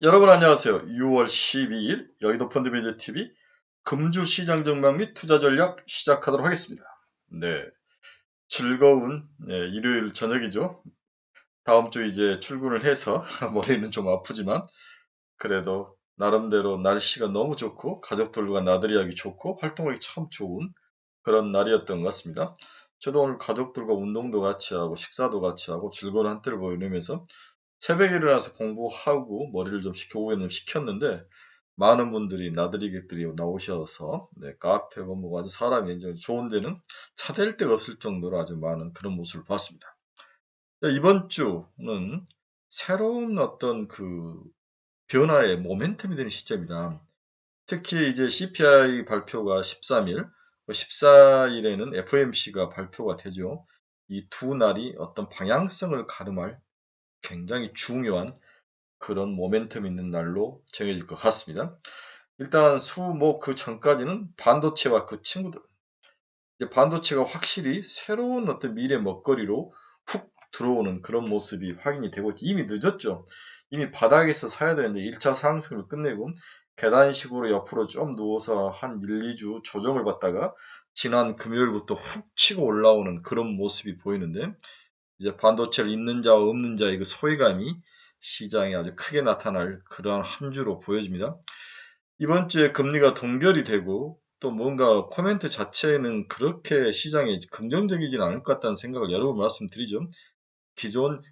여러분 안녕하세요. 6월 12일 여의도 펀드매니저 TV 금주 시장 전망 및 투자 전략 시작하도록 하겠습니다. 네, 즐거운 일요일 저녁이죠. 다음 주 이제 출근을 해서 머리는 좀 아프지만 그래도 나름대로 날씨가 너무 좋고 가족들과 나들이 하기 좋고 활동하기 참 좋은 그런 날이었던 것 같습니다. 저도 오늘 가족들과 운동도 같이 하고 식사도 같이 하고 즐거운 한때를 보내면서 새벽에 일어나서 공부하고 머리를 좀 식혀 오후에는 좀 식혔는데 많은 분들이 나들이객들이 나오셔서 카페 건물가 아주 사람이 굉장히 좋은 데는 차댈 데가 없을 정도로 아주 많은 그런 모습을 봤습니다. 이번 주는 새로운 어떤 그 변화의 모멘텀이 되는 시점이다. 특히 이제 CPI 발표가 13일, 14일에는 FOMC가 발표가 되죠. 이 두 날이 어떤 방향성을 가름할 굉장히 중요한 그런 모멘텀 있는 날로 정해질 것 같습니다. 일단 그 전까지는 반도체와 그 친구들. 이제 반도체가 확실히 새로운 어떤 미래 먹거리로 훅 들어오는 그런 모습이 확인이 되고 이미 늦었죠. 이미 바닥에서 사야 되는데 1차 상승을 끝내고 계단식으로 옆으로 좀 누워서 한 1, 2주 조정을 받다가 지난 금요일부터 훅 치고 올라오는 그런 모습이 보이는데 이제 반도체를 있는 자와 없는 자의 그 소외감이 시장에 아주 크게 나타날 그러한 한 주로 보여집니다. 이번 주에 금리가 동결이 되고 또 뭔가 코멘트 자체는 그렇게 시장에 긍정적이진 않을 것 같다는 생각을 여러 번 말씀드리죠. 기존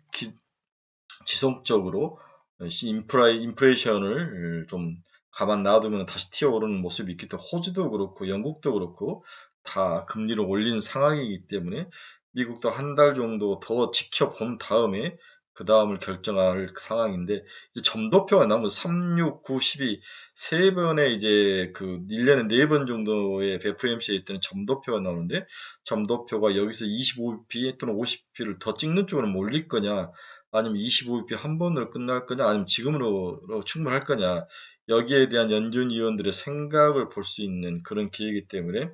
지속적으로 인플레이션을 좀 가만 놔두면 다시 튀어오르는 모습이 있기 때문에 호주도 그렇고 영국도 그렇고 다 금리를 올린 상황이기 때문에 미국도 한 달 정도 더 지켜본 다음에 그 다음을 결정할 상황인데 이제 점도표가 나오면 3, 6, 9, 12 세 번의 이제 그 1년에 4번 정도의 FOMC에 있던 점도표가 나오는데 점도표가 여기서 25bp 또는 50bp를 더 찍는 쪽으로 몰릴 거냐 아니면 25bp 한 번으로 끝날 거냐 아니면 지금으로 충분할 거냐 여기에 대한 연준 위원들의 생각을 볼 수 있는 그런 기회이기 때문에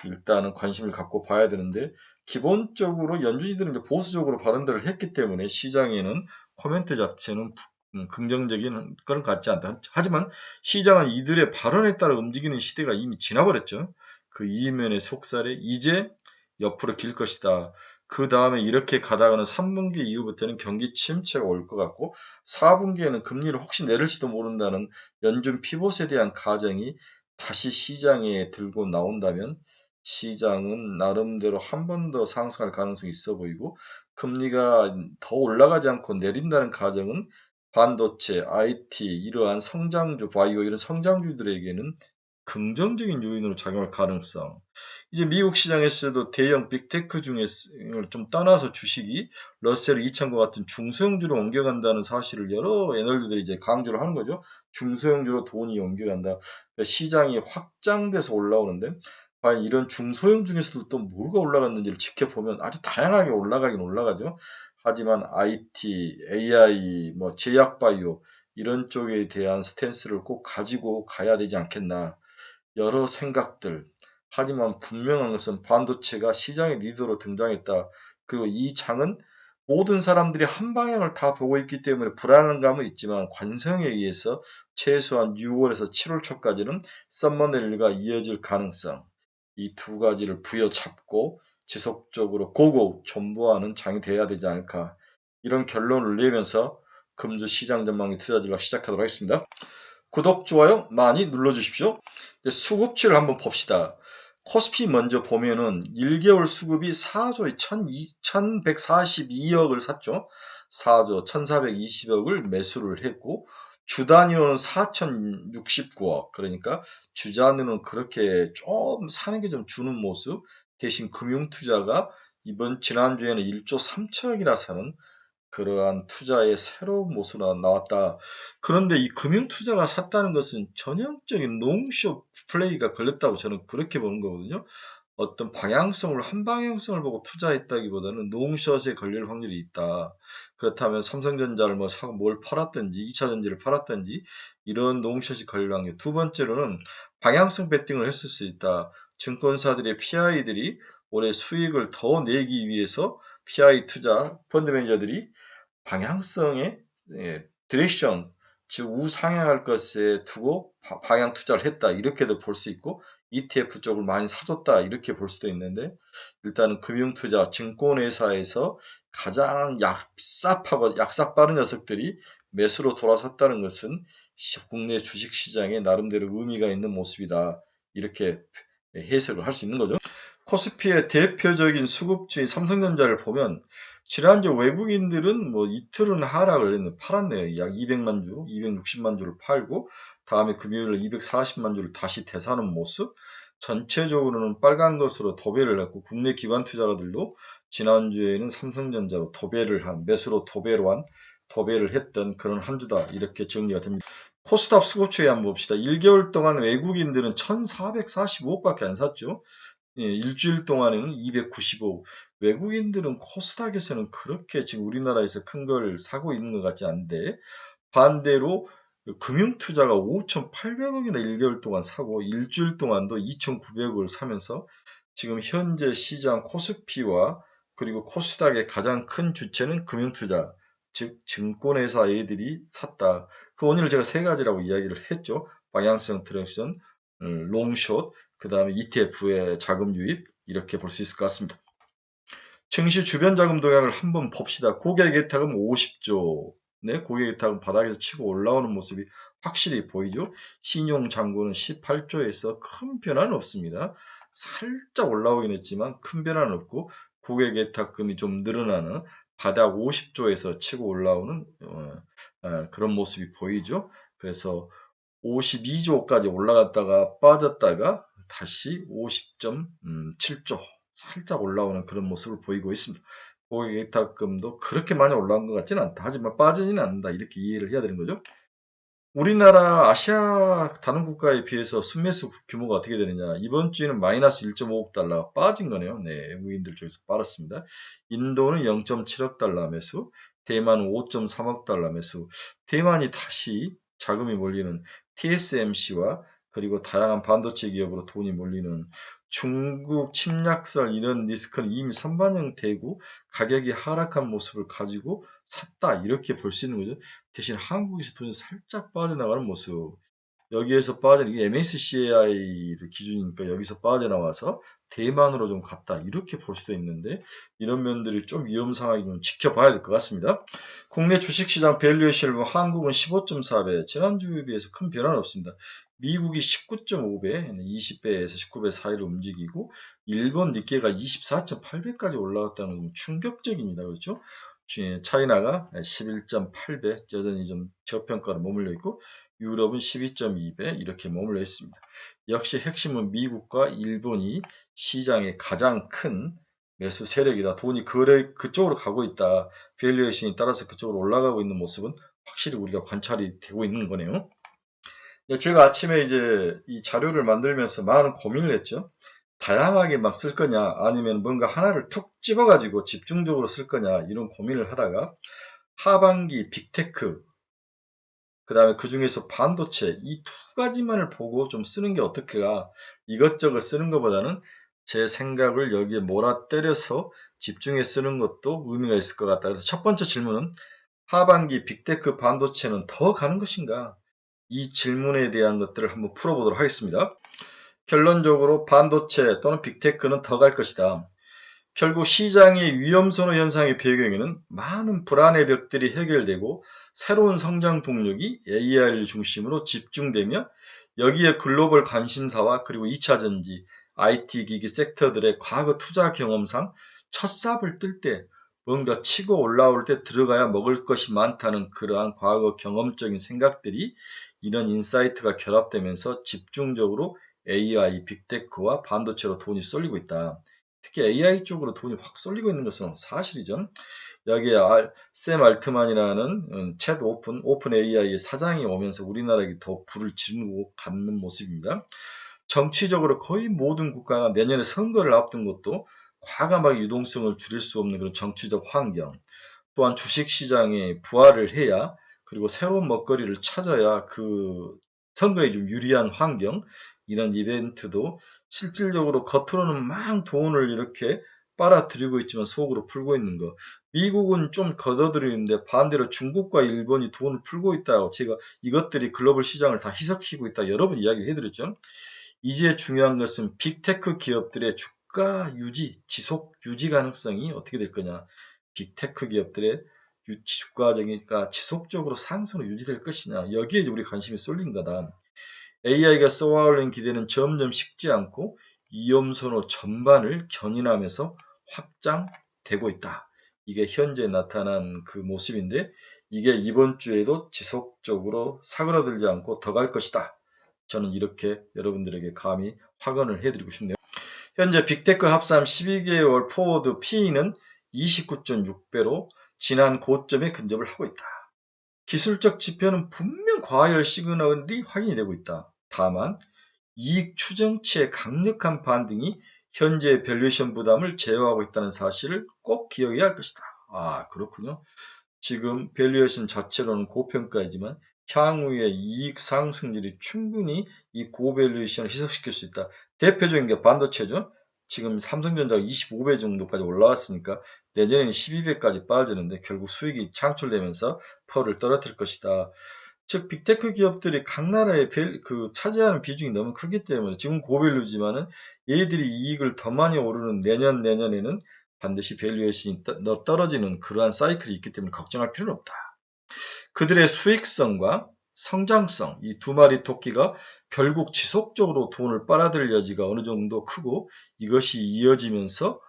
일단은 관심을 갖고 봐야 되는데 기본적으로 연준이들은 이제 보수적으로 발언들을 했기 때문에 시장에는 코멘트 자체는 긍정적인 그런 것 같지 않다. 하지만 시장은 이들의 발언에 따라 움직이는 시대가 이미 지나버렸죠. 그 이면의 속살에 이제 옆으로 길 것이다. 그 다음에 이렇게 가다가는 3분기 이후부터는 경기 침체가 올 것 같고 4분기에는 금리를 혹시 내릴지도 모른다는 연준 피봇에 대한 가정이 다시 시장에 들고 나온다면 시장은 나름대로 한 번 더 상승할 가능성이 있어 보이고 금리가 더 올라가지 않고 내린다는 가정은 반도체, IT 이러한 성장주, 바이오 이런 성장주들에게는 긍정적인 요인으로 작용할 가능성. 이제 미국 시장에서도 대형 빅테크 중에 좀 떠나서 주식이 러셀 2000과 같은 중소형주로 옮겨간다는 사실을 여러 애널리들이 이제 강조를 하는 거죠. 중소형주로 돈이 옮겨간다. 그러니까 시장이 확장돼서 올라오는데 과연 이런 중소형 중에서도 또 뭐가 올라갔는지를 지켜보면 아주 다양하게 올라가긴 올라가죠. 하지만 IT, AI, 뭐 제약 바이오 이런 쪽에 대한 스탠스를 꼭 가지고 가야 되지 않겠나. 여러 생각들. 하지만 분명한 것은 반도체가 시장의 리더로 등장했다. 그리고 이 장은 모든 사람들이 한 방향을 다 보고 있기 때문에 불안감은 있지만 관성에 의해서 최소한 6월에서 7월 초까지는 썸머넬리가 이어질 가능성. 이 두 가지를 부여잡고 지속적으로 고고 존버하는 장이 돼야 되지 않을까. 이런 결론을 내면서 금주 시장 전망의 투자 전략 시작하도록 하겠습니다. 구독, 좋아요 많이 눌러주십시오. 수급치를 한번 봅시다. 코스피 먼저 보면은 1개월 수급이 4조 1142억을 샀죠. 4조 1420억을 매수를 했고 주 단위로는 4069억 그러니까 주 단위로는 그렇게 좀 사는 게 좀 주는 모습 대신 금융투자가 지난주에는 1조 3천억이나 사는 그러한 투자의 새로운 모습으로 나왔다. 그런데 이 금융투자가 샀다는 것은 전형적인 롱숏 플레이가 걸렸다고 저는 그렇게 보는 거거든요. 어떤 방향성을 한 방향성을 보고 투자했다기보다는 롱숏에 걸릴 확률이 있다. 그렇다면 삼성전자를 뭐 사고 뭘 팔았든지 2차 전지를 팔았든지 이런 롱숏이 걸릴 확률. 두 번째로는 방향성 베팅을 했을 수 있다. 증권사들의 PI들이 올해 수익을 더 내기 위해서 PI 투자 펀드 매니저들이 방향성의 디렉션 즉 우상향할 것에 두고 방향 투자를 했다 이렇게도 볼 수 있고 ETF 쪽을 많이 사줬다 이렇게 볼 수도 있는데 일단은 금융투자 증권회사에서 가장 약삽하고 약삭 빠른 녀석들이 매수로 돌아섰다는 것은 국내 주식시장에 나름대로 의미가 있는 모습이다 이렇게 해석을 할 수 있는 거죠. 코스피의 대표적인 수급주인 삼성전자를 보면 지난주 외국인들은 뭐 이틀은 하락을 했는데 팔았네요. 약 200만 주, 260만 주를 팔고 다음에 금요일에 240만 주를 다시 되사는 모습. 전체적으로는 빨간 것으로 도배를 했고 국내 기관 투자가들도 지난주에는 삼성전자로 매수로 도배를 했던 그런 한 주다 이렇게 정리가 됩니다. 코스닥 수급주에 한번 봅시다. 1개월 동안 외국인들은 1445억밖에 안 샀죠. 예, 일주일 동안에는 295. 외국인들은 코스닥에서는 그렇게 지금 우리나라에서 큰 걸 사고 있는 것 같지 않은데 반대로 금융투자가 5,800억이나 1개월 동안 사고 일주일 동안도 2,900억을 사면서 지금 현재 시장 코스피와 그리고 코스닥의 가장 큰 주체는 금융투자, 즉 증권회사 애들이 샀다. 그 원인을 제가 세 가지라고 이야기를 했죠. 방향성 트랙션, 롱숏, 그 다음에 ETF의 자금 유입 이렇게 볼 수 있을 것 같습니다. 증시 주변 자금 동향을 한번 봅시다. 고객 예탁은 50조. 네, 고객 예탁은 바닥에서 치고 올라오는 모습이 확실히 보이죠. 신용 잔고는 18조에서 큰 변화는 없습니다. 살짝 올라오긴 했지만 큰 변화는 없고 고객 예탁금이 좀 늘어나는 바닥 50조에서 치고 올라오는 그런 모습이 보이죠. 그래서 52조까지 올라갔다가 빠졌다가 다시 50.7조 살짝 올라오는 그런 모습을 보이고 있습니다. 고객 예탁금도 그렇게 많이 올라온 것 같지는 않다. 하지만 빠지지는 않는다. 이렇게 이해를 해야 되는 거죠. 우리나라 아시아 다른 국가에 비해서 순매수 규모가 어떻게 되느냐. 이번 주에는 마이너스 1.5억 달러 빠진 거네요. 네, 외국인들 쪽에서 빠졌습니다. 인도는 0.7억 달러 매수, 대만은 5.3억 달러 매수. 대만이 다시 자금이 몰리는 TSMC와 그리고 다양한 반도체 기업으로 돈이 몰리는 중국 침략설 이런 리스크는 이미 선반영되고 가격이 하락한 모습을 가지고 샀다 이렇게 볼 수 있는 거죠. 대신 한국에서 돈이 살짝 빠져나가는 모습. 여기에서 빠져 이게 MSCI 기준이니까 여기서 빠져나와서 대만으로 좀 갔다 이렇게 볼 수도 있는데 이런 면들이 좀 위험 상황이 좀 지켜봐야 될 것 같습니다. 국내 주식시장 밸류에이션을 보면 한국은 15.4배, 지난주에 비해서 큰 변화는 없습니다. 미국이 19.5배, 20배에서 19배 사이를 움직이고 일본 니케이가 24.8배까지 올라갔다는 건 충격적입니다. 그렇죠? 차이나가 11.8배 여전히 좀 저평가로 머물러 있고 유럽은 12.2배 이렇게 머물러 있습니다. 역시 핵심은 미국과 일본이 시장의 가장 큰 매수 세력이다. 돈이 그쪽으로 가고 있다. 밸류에이션이 따라서 그쪽으로 올라가고 있는 모습은 확실히 우리가 관찰이 되고 있는 거네요. 제가 아침에 이제 이 자료를 만들면서 많은 고민을 했죠. 다양하게 막 쓸 거냐, 아니면 뭔가 하나를 툭 집어가지고 집중적으로 쓸 거냐, 이런 고민을 하다가 하반기 빅테크, 그 다음에 그 중에서 반도체, 이 두 가지만을 보고 좀 쓰는 게 어떻게가, 이것저것 쓰는 것보다는 제 생각을 여기에 몰아 때려서 집중해 쓰는 것도 의미가 있을 것 같다. 그래서 첫 번째 질문은 하반기 빅테크 반도체는 더 가는 것인가? 이 질문에 대한 것들을 한번 풀어보도록 하겠습니다. 결론적으로 반도체 또는 빅테크는 더 갈 것이다. 결국 시장의 위험선호 현상의 배경에는 많은 불안의 벽들이 해결되고 새로운 성장 동력이 AI를 중심으로 집중되며 여기에 글로벌 관심사와 그리고 2차 전지, IT 기기 섹터들의 과거 투자 경험상 첫 삽을 뜰 때 뭔가 치고 올라올 때 들어가야 먹을 것이 많다는 그러한 과거 경험적인 생각들이 이런 인사이트가 결합되면서 집중적으로 AI, 빅테크와 반도체로 돈이 쏠리고 있다. 특히 AI 쪽으로 돈이 확 쏠리고 있는 것은 사실이죠. 여기에 샘 알트만이라는 챗 오픈 AI의 사장이 오면서 우리나라에 더 불을 지르고 가는 모습입니다. 정치적으로 거의 모든 국가가 내년에 선거를 앞둔 것도 과감하게 유동성을 줄일 수 없는 그런 정치적 환경, 또한 주식시장에 부활을 해야 그리고 새로운 먹거리를 찾아야 그 선거에 좀 유리한 환경, 이런 이벤트도 실질적으로 겉으로는 막 돈을 이렇게 빨아들이고 있지만 속으로 풀고 있는 거. 미국은 좀 걷어들이는데 반대로 중국과 일본이 돈을 풀고 있다고 제가 이것들이 글로벌 시장을 다 희석시키고 있다 여러 번 이야기를 해드렸죠. 이제 중요한 것은 빅테크 기업들의 주가 유지, 지속 유지 가능성이 어떻게 될 거냐. 빅테크 기업들의 주가적이니까 지속적으로 상승으로 유지될 것이냐. 여기에 이제 우리 관심이 쏠린 거다. AI가 쏘아올린 기대는 점점 식지 않고 위험선호 전반을 견인하면서 확장되고 있다. 이게 현재 나타난 그 모습인데 이게 이번 주에도 지속적으로 사그라들지 않고 더 갈 것이다. 저는 이렇게 여러분들에게 감히 확언을 해드리고 싶네요. 현재 빅테크 합산 12개월 포워드 P는 29.6배로 지난 고점에 근접을 하고 있다. 기술적 지표는 분명 과열 시그널이 확인이 되고 있다. 다만 이익 추정치의 강력한 반등이 현재 밸류에이션 부담을 제어하고 있다는 사실을 꼭 기억해야 할 것이다. 아, 그렇군요. 지금 밸류에이션 자체로는 고평가이지만 향후의 이익 상승률이 충분히 이 고밸류에이션을 희석시킬 수 있다. 대표적인 게 반도체죠. 지금 삼성전자가 25배 정도까지 올라왔으니까 내년에는 12배까지 빠지는데 결국 수익이 창출되면서 펄을 떨어뜨릴 것이다. 즉 빅테크 기업들이 각 나라의 차지하는 비중이 너무 크기 때문에 지금 고밸류지만은 얘들이 이익을 더 많이 오르는 내년에는 반드시 밸류에이션이 떨어지는 그러한 사이클이 있기 때문에 걱정할 필요는 없다. 그들의 수익성과 성장성, 이 두 마리 토끼가 결국 지속적으로 돈을 빨아들일 여지가 어느 정도 크고 이것이 이어지면서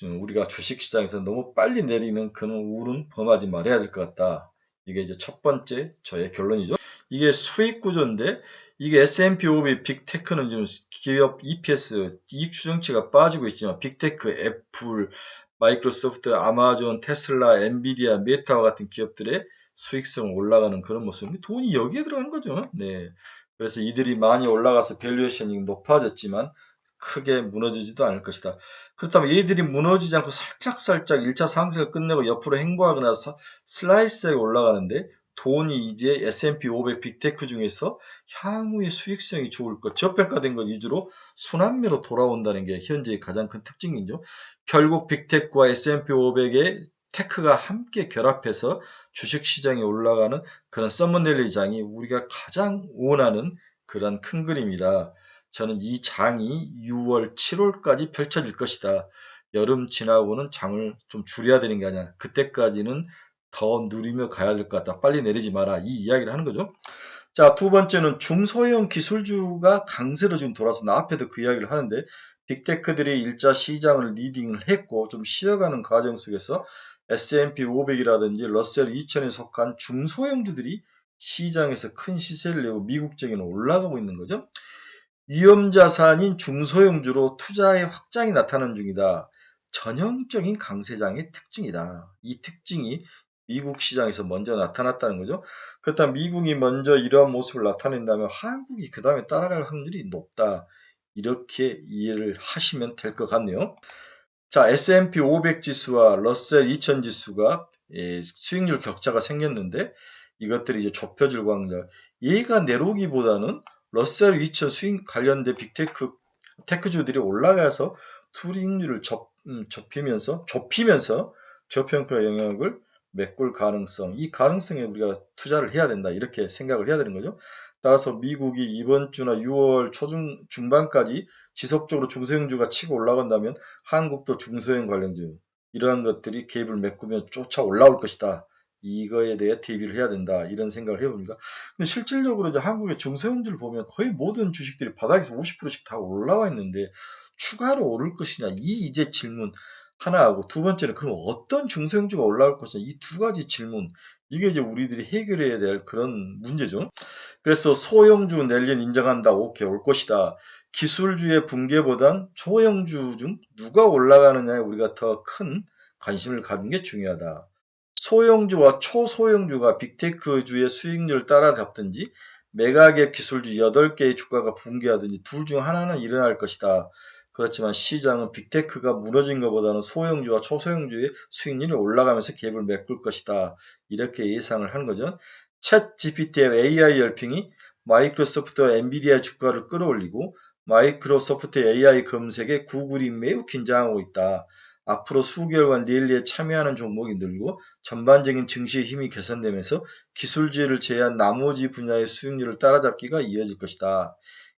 우리가 주식시장에서 너무 빨리 내리는 그런 우울은 범하지 말아야 될 것 같다. 이게 이제 첫 번째 저의 결론이죠. 이게 수익 구조인데 이게 S&P 500 빅테크는 지금 기업 EPS 이익 추정치가 빠지고 있지만 빅테크, 애플, 마이크로소프트, 아마존, 테슬라, 엔비디아, 메타와 같은 기업들의 수익성 올라가는 그런 모습. 돈이 여기에 들어가는 거죠. 네. 그래서 이들이 많이 올라가서 밸류에이션이 높아졌지만 크게 무너지지도 않을 것이다. 그렇다면 얘들이 무너지지 않고 살짝살짝 1차 상승을 끝내고 옆으로 행보하거나 슬라이스하게 올라가는데 돈이 이제 S&P 500 빅테크 중에서 향후의 수익성이 좋을 것, 저평가된 것 위주로 순환매로 돌아온다는 게 현재의 가장 큰 특징이죠. 결국 빅테크와 S&P 500의 테크가 함께 결합해서 주식시장에 올라가는 그런 서머넬리 장이 우리가 가장 원하는 그런 큰 그림이다. 저는 이 장이 6월, 7월까지 펼쳐질 것이다. 여름 지나고는 장을 좀 줄여야 되는 게 아니야. 그때까지는 더 누리며 가야 될 것 같다. 빨리 내리지 마라. 이 이야기를 하는 거죠. 자, 두 번째는 중소형 기술주가 강세로 지금 돌아서 나 앞에도 그 이야기를 하는데 빅테크들이 일자 시장을 리딩을 했고 좀 쉬어가는 과정 속에서 S&P 500이라든지 러셀 2000에 속한 중소형주들이 시장에서 큰 시세를 내고 미국적인 올라가고 있는 거죠. 위험자산인 중소형주로 투자의 확장이 나타나는 중이다. 전형적인 강세장의 특징이다. 이 특징이 미국 시장에서 먼저 나타났다는 거죠. 그렇다면 미국이 먼저 이러한 모습을 나타낸다면 한국이 그 다음에 따라갈 확률이 높다. 이렇게 이해를 하시면 될 것 같네요. 자, S&P 500 지수와 러셀 2000 지수가 수익률 격차가 생겼는데 이것들이 이제 좁혀질 광자. 얘가 내려오기보다는 러셀 2000 수익 관련된 빅테크 테크주들이 올라가서 수익률을 좁히면서 저평가 영역을 메꿀 가능성, 이 가능성에 우리가 투자를 해야 된다. 이렇게 생각을 해야 되는 거죠. 따라서 미국이 이번 주나 6월 중반까지 지속적으로 중소형주가 치고 올라간다면 한국도 중소형 관련주 이러한 것들이 갭을 메꾸며 쫓아 올라올 것이다. 이거에 대해 대비를 해야 된다. 이런 생각을 해봅니다. 근데 실질적으로 이제 한국의 중소형주를 보면 거의 모든 주식들이 바닥에서 50%씩 다 올라와 있는데 추가로 오를 것이냐 이 이제 질문 하나 하고 두 번째는 그럼 어떤 중소형주가 올라올 것이냐 이 두 가지 질문 이게 이제 우리들이 해결해야 될 그런 문제죠. 그래서 소형주 내년 인정한다. 오케이 올 것이다. 기술주의 붕괴보단 소형주 중 누가 올라가느냐에 우리가 더 큰 관심을 갖는 게 중요하다. 소형주와 초소형주가 빅테크주의 수익률을 따라잡든지 메가갭 기술주 8개의 주가가 붕괴하든지 둘 중 하나는 일어날 것이다. 그렇지만 시장은 빅테크가 무너진 것보다는 소형주와 초소형주의 수익률이 올라가면서 갭을 메꿀 것이다. 이렇게 예상을 한 거죠. 챗 GPT의 AI 열풍이 마이크로소프트와 엔비디아 주가를 끌어올리고 마이크로소프트 AI 검색에 구글이 매우 긴장하고 있다. 앞으로 수개월간 랠리에 참여하는 종목이 늘고 전반적인 증시의 힘이 개선되면서 기술주의를 제외한 나머지 분야의 수익률을 따라잡기가 이어질 것이다.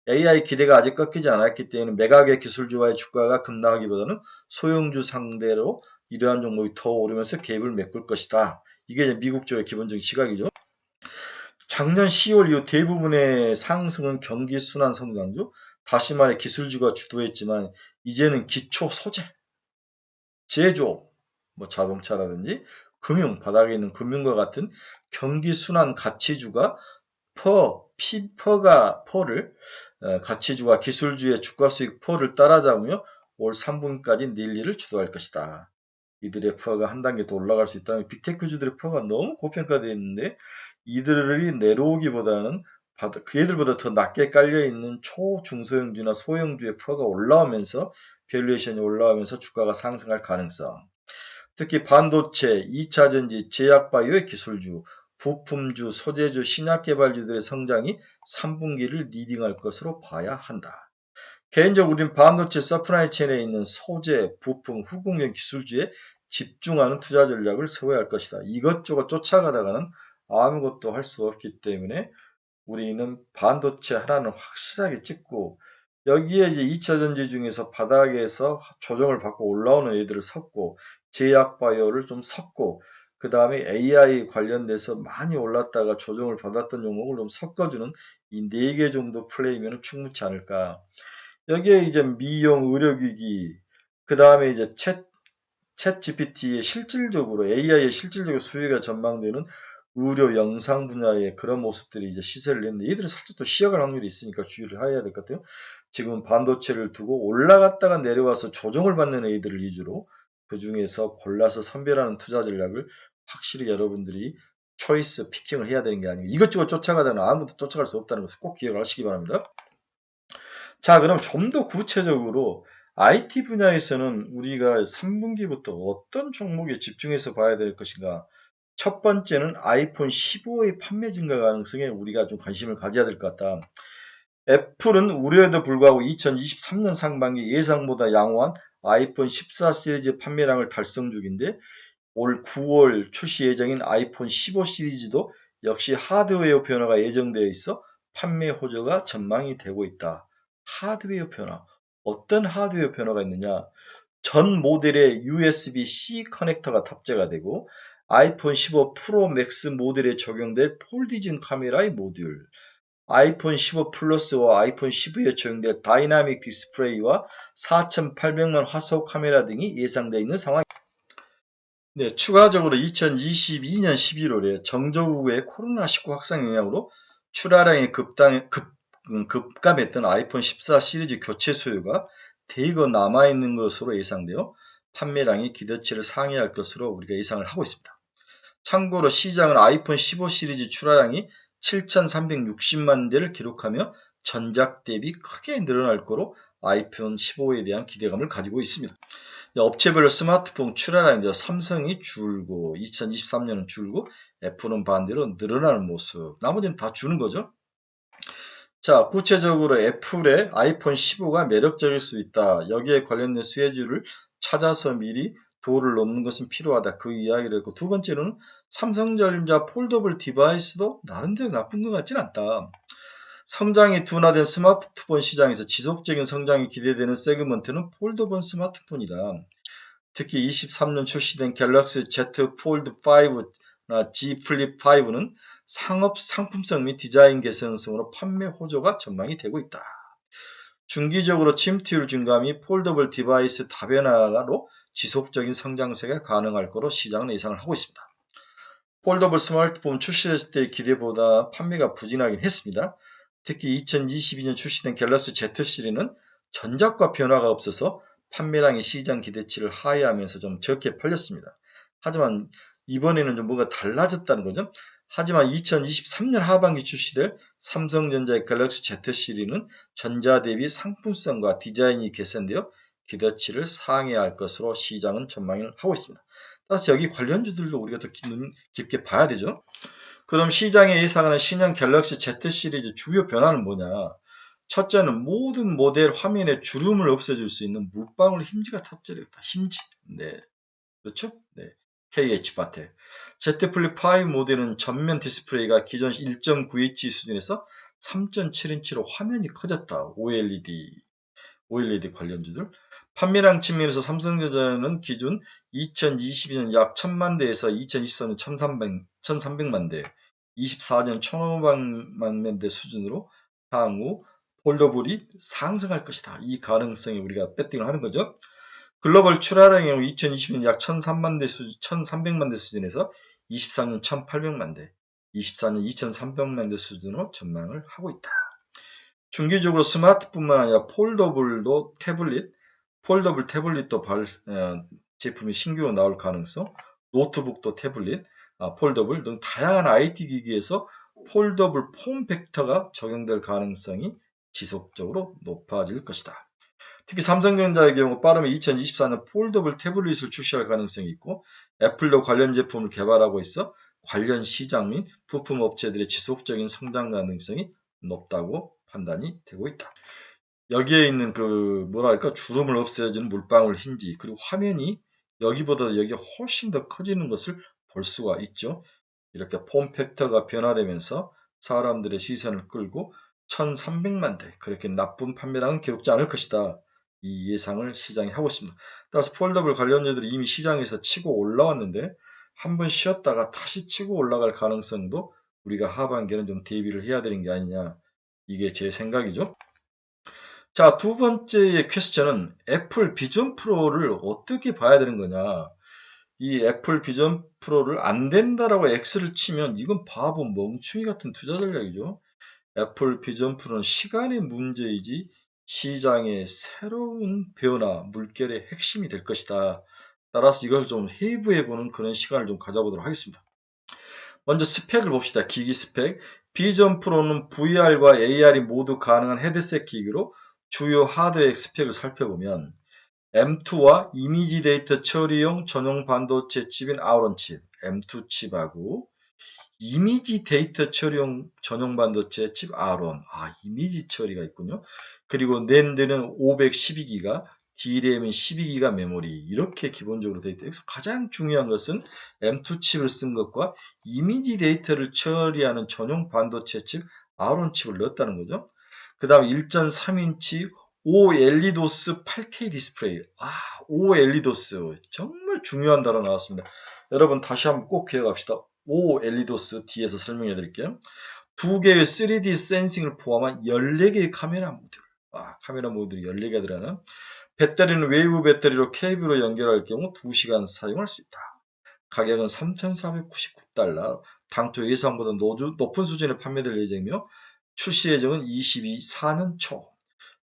AI 기대가 아직 꺾이지 않았기 때문에 매각의 기술주와의 주가가 급락하기보다는 소형주 상대로 이러한 종목이 더 오르면서 갭을 메꿀 것이다. 이게 이제 미국 쪽의 기본적인 시각이죠. 작년 10월 이후 대부분의 상승은 경기 순환 성장주, 다시 말해 기술주가 주도했지만 이제는 기초 소재, 제조, 뭐 자동차라든지 금융, 바닥에 있는 금융과 같은 경기 순환 가치주가 퍼를 가치주가 기술주의 주가 수익 퍼를 따라잡으며 올 3분기까지 랠리를 주도할 것이다. 이들의 퍼가 한 단계 더 올라갈 수 있다면 빅테크주들의 퍼가 너무 고평가되어 있는데 이들이 내려오기보다는 그애들보다 더 낮게 깔려있는 초중소형주나 소형주의 퍼가 올라오면서 밸류에이션이 올라오면서 주가가 상승할 가능성. 특히 반도체, 2차전지, 제약바이오의 기술주, 부품주, 소재주, 신약개발주들의 성장이 3분기를 리딩할 것으로 봐야 한다. 개인적으로 우리는 반도체 서프라이 체인에 있는 소재, 부품, 후공정 기술주에 집중하는 투자 전략을 세워야 할 것이다. 이것저것 쫓아가다가는 아무것도 할 수 없기 때문에 우리는 반도체 하나는 확실하게 찍고 여기에 이제 2차전지 중에서 바닥에서 조정을 받고 올라오는 애들을 섞고 제약바이오를 좀 섞고 그 다음에 AI 관련돼서 많이 올랐다가 조정을 받았던 종목을 좀 섞어주는 이 4개 정도 플레이면 충분치 않을까. 여기에 이제 미용, 의료기기, 그 다음에 이제 챗 GPT의 실질적으로 AI의 실질적으로 수요가 전망되는 의료 영상 분야의 그런 모습들이 이제 시세를 냈는데 이들은 살짝 또 쉬어갈 확률이 있으니까 주의를 해야 될 것 같아요. 지금 반도체를 두고 올라갔다가 내려와서 조정을 받는 애들을 위주로 그 중에서 골라서 선별하는 투자 전략을 확실히 여러분들이 초이스 피킹을 해야 되는 게 아니고 이것저것 쫓아가다는 아무도 쫓아갈 수 없다는 것을 꼭 기억하시기 바랍니다. 자, 그럼 좀 더 구체적으로 IT 분야에서는 우리가 3분기부터 어떤 종목에 집중해서 봐야 될 것인가? 첫 번째는 아이폰 15의 판매 증가 가능성에 우리가 좀 관심을 가져야 될 것 같다. 애플은 우려에도 불구하고 2023년 상반기 예상보다 양호한 아이폰 14 시리즈 판매량을 달성 중인데 올 9월 출시 예정인 아이폰 15 시리즈도 역시 하드웨어 변화가 예정되어 있어 판매 호조가 전망이 되고 있다. 하드웨어 변화. 어떤 하드웨어 변화가 있느냐? 전 모델에 USB-C 커넥터가 탑재가 되고 아이폰 15 프로 맥스 모델에 적용될 폴디즌 카메라의 모듈, 아이폰 15 플러스와 아이폰 12에 적용될 다이나믹 디스플레이와 4800만 화소 카메라 등이 예상되어 있는 상황입니다. 네, 추가적으로 2022년 11월에 정조국의 코로나19 확산 영향으로 출하량이 급감했던 아이폰 14 시리즈 교체 수요가 대거 남아있는 것으로 예상되어 판매량이 기대치를 상회할 것으로 우리가 예상을 하고 있습니다. 참고로 시장은 아이폰 15 시리즈 출하량이 7,360만 대를 기록하며 전작 대비 크게 늘어날 거로 아이폰 15에 대한 기대감을 가지고 있습니다. 업체별로 스마트폰 출하량이 삼성이 줄고 2023년은 줄고 애플은 반대로 늘어나는 모습. 나머지는 다 주는 거죠. 자, 구체적으로 애플의 아이폰 15가 매력적일 수 있다. 여기에 관련된 수혜주를 찾아서 미리 도를 놓는 것은 필요하다. 그 이야기를 했고 두 번째로는 삼성전자 폴더블 디바이스도 나름대로 나쁜 것 같진 않다. 성장이 둔화된 스마트폰 시장에서 지속적인 성장이 기대되는 세그먼트는 폴더블 스마트폰이다. 특히 23년 출시된 갤럭시 Z 폴드 5나 G 플립 5는 상품성 및 디자인 개선성으로 판매 호조가 전망이 되고 있다. 중기적으로 침투율 증가 및 폴더블 디바이스 다변화로 지속적인 성장세가 가능할 것으로 시장은 예상을 하고 있습니다. 폴더블 스마트폰 출시했을 때의 기대보다 판매가 부진하긴 했습니다. 특히 2022년 출시된 갤럭시 Z 시리즈는 전작과 변화가 없어서 판매량이 시장 기대치를 하회하면서 좀 적게 팔렸습니다. 하지만 이번에는 좀 뭐가 달라졌다는 거죠. 하지만 2023년 하반기 출시될 삼성전자의 갤럭시 Z 시리즈는 전자 대비 상품성과 디자인이 개선되어 기대치를 상회할 것으로 시장은 전망을 하고 있습니다. 따라서 여기 관련주들도 우리가 더 깊게 봐야 되죠. 그럼 시장에 예상하는 신형 갤럭시 Z 시리즈 주요 변화는 뭐냐? 첫째는 모든 모델 화면의 주름을 없애줄 수 있는 물방울 힌지가 탑재되어 있다. 힌지. 네. 그렇죠? 네. KH-바텍. Z 플립 5 모델은 전면 디스플레이가 기존 1.9H 수준에서 3.7인치로 화면이 커졌다. OLED 관련주들. 판매량 측면에서 삼성전자는 기존 2022년 약 1000만 대에서 2024년 1300만 대, 24년 1500만 대 수준으로 향후 폴더블이 상승할 것이다. 이 가능성이 우리가 배팅을 하는 거죠. 글로벌 출하량의 경우 2020년 약 1300만 대 수준에서 24년 1800만 대, 24년 2300만 대 수준으로 전망을 하고 있다. 중기적으로 스마트뿐만 아니라 폴더블 태블릿도 제품이 신규로 나올 가능성, 노트북도 태블릿, 폴더블 등 다양한 IT 기기에서 폴더블 폼 팩터가 적용될 가능성이 지속적으로 높아질 것이다. 특히 삼성전자의 경우 빠르면 2024년 폴더블 태블릿을 출시할 가능성이 있고 애플도 관련 제품을 개발하고 있어 관련 시장 및 부품 업체들의 지속적인 성장 가능성이 높다고 판단이 되고 있다. 여기에 있는 주름을 없애주는 물방울 힌지, 그리고 화면이 여기보다 여기가 훨씬 더 커지는 것을 볼 수가 있죠. 이렇게 폼 팩터가 변화되면서 사람들의 시선을 끌고 1300만 대, 그렇게 나쁜 판매량은 기록지 않을 것이다. 이 예상을 시장이 하고 있습니다. 따라서 폴더블 관련주들이 이미 시장에서 치고 올라왔는데 한번 쉬었다가 다시 치고 올라갈 가능성도 우리가 하반기에는 좀 대비를 해야 되는 게 아니냐. 이게 제 생각이죠. 자, 두 번째의 퀘스천은 애플 비전 프로를 어떻게 봐야 되는 거냐. 이 애플 비전 프로를 안 된다라고 X를 치면 이건 바보 멍충이 같은 투자 전략이죠. 애플 비전 프로는 시간의 문제이지 시장의 새로운 변화, 물결의 핵심이 될 것이다. 따라서 이걸 좀 해부해보는 그런 시간을 좀 가져보도록 하겠습니다. 먼저 스펙을 봅시다. 기기 스펙. 비전 프로는 VR과 AR이 모두 가능한 헤드셋 기기로 주요 하드웨어 스펙을 살펴보면 M2와 이미지 데이터 처리용 전용 반도체 칩인 아우론 칩, M2 칩하고 이미지 데이터 처리용 전용 반도체 칩 아론, 이미지 처리가 있군요. 그리고 낸드는 512기가, DRAM은 12기가 메모리, 이렇게 기본적으로 되어 있다. 여기서 가장 중요한 것은 M2 칩을 쓴 것과 이미지 데이터를 처리하는 전용 반도체 칩 아론 칩을 넣었다는 거죠. 그 다음 1.3인치 OLEDOS 8K 디스플레이. OLEDOS 정말 중요한 단어 나왔습니다. 여러분 다시 한번 꼭 기억합시다. OLEDOS 뒤에서 설명해 드릴게요. 두 개의 3D 센싱을 포함한 14개의 카메라 모듈. 카메라 모듈이 14개가 들어가는. 배터리는 웨이브 배터리로 케이블로 연결할 경우 2시간 사용할 수 있다. 가격은 3,499달러. 당초 예상보다 높은 수준의 판매될 예정이며 출시 예정은 4년 초.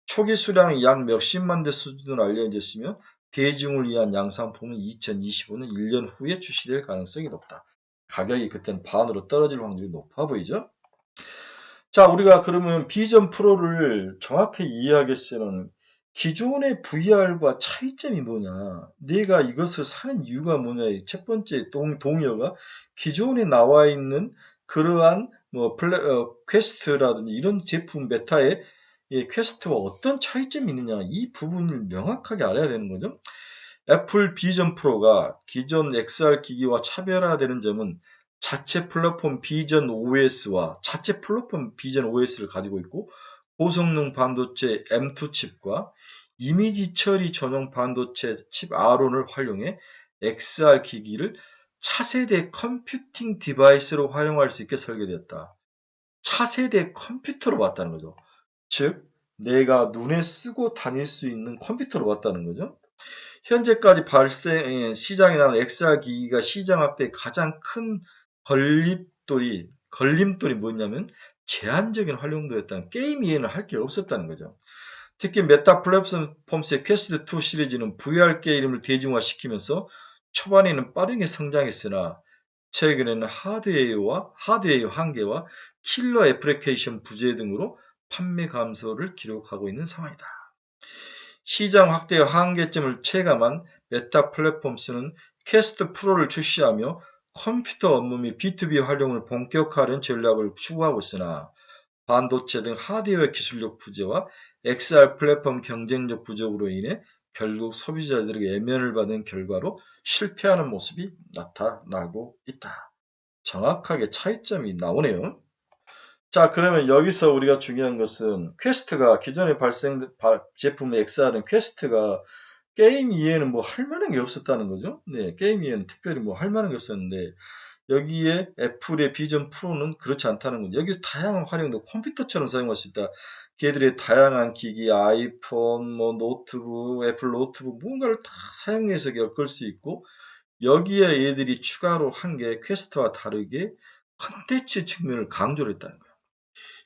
초기 수량이 약 몇십만 대 수준으로 알려졌으며 대중을 위한 양산품은 2025년 1년 후에 출시될 가능성이 높다. 가격이 그때는 반으로 떨어질 확률이 높아 보이죠? 자, 우리가 그러면 비전 프로를 정확히 이해하기 위해서는 기존의 VR과 차이점이 뭐냐, 내가 이것을 사는 이유가 뭐냐, 첫 번째 동의어가 기존에 나와 있는 그러한 퀘스트라든지 이런 제품 메타의 퀘스트와 어떤 차이점이 있느냐, 이 부분을 명확하게 알아야 되는 거죠. 애플 비전 프로가 기존 XR 기기와 차별화되는 점은 자체 플랫폼 비전 OS와 자체 플랫폼 비전 OS를 가지고 있고 고성능 반도체 M2 칩과 이미지 처리 전용 반도체 칩 아론을 활용해 XR 기기를 차세대 컴퓨팅 디바이스로 활용할 수 있게 설계되었다. 차세대 컴퓨터로 봤다는 거죠. 즉 내가 눈에 쓰고 다닐 수 있는 컴퓨터로 봤다는 거죠. 현재까지 시장에 나온 XR 기기가 시장 확대의 가장 큰 걸림돌이 뭐냐면 제한적인 활용도였다는, 게임 이해는 할 게 없었다는 거죠. 특히 메타 플랫폼스의 퀘스트 2 시리즈는 VR 게임을 대중화시키면서 초반에는 빠르게 성장했으나 최근에는 하드웨어 한계와 킬러 애플리케이션 부재 등으로 판매 감소를 기록하고 있는 상황이다. 시장 확대의 한계점을 체감한 메타 플랫폼스는 퀘스트 프로를 출시하며 컴퓨터 업무 및 B2B 활용을 본격화하는 전략을 추구하고 있으나 반도체 등 하드웨어 기술력 부재와 XR 플랫폼 경쟁력 부족으로 인해 결국 소비자들에게 외면을 받은 결과로 실패하는 모습이 나타나고 있다. 정확하게 차이점이 나오네요. 자, 그러면 여기서 우리가 중요한 것은 퀘스트가 기존에 제품 XR은 퀘스트가 게임 이외에는 뭐 할 만한 게 없었다는 거죠. 네, 게임 이외에는 특별히 뭐 할 만한 게 없었는데 여기에 애플의 비전 프로는 그렇지 않다는 거죠. 여기 다양한 활용도 컴퓨터처럼 사용할 수 있다. 걔들의 다양한 기기, 아이폰, 뭐 노트북, 애플 노트북 뭔가를 다 사용해서 겪을 수 있고 여기에 얘들이 추가로 한 게 퀘스트와 다르게 컨텐츠 측면을 강조를 했다는 거예요.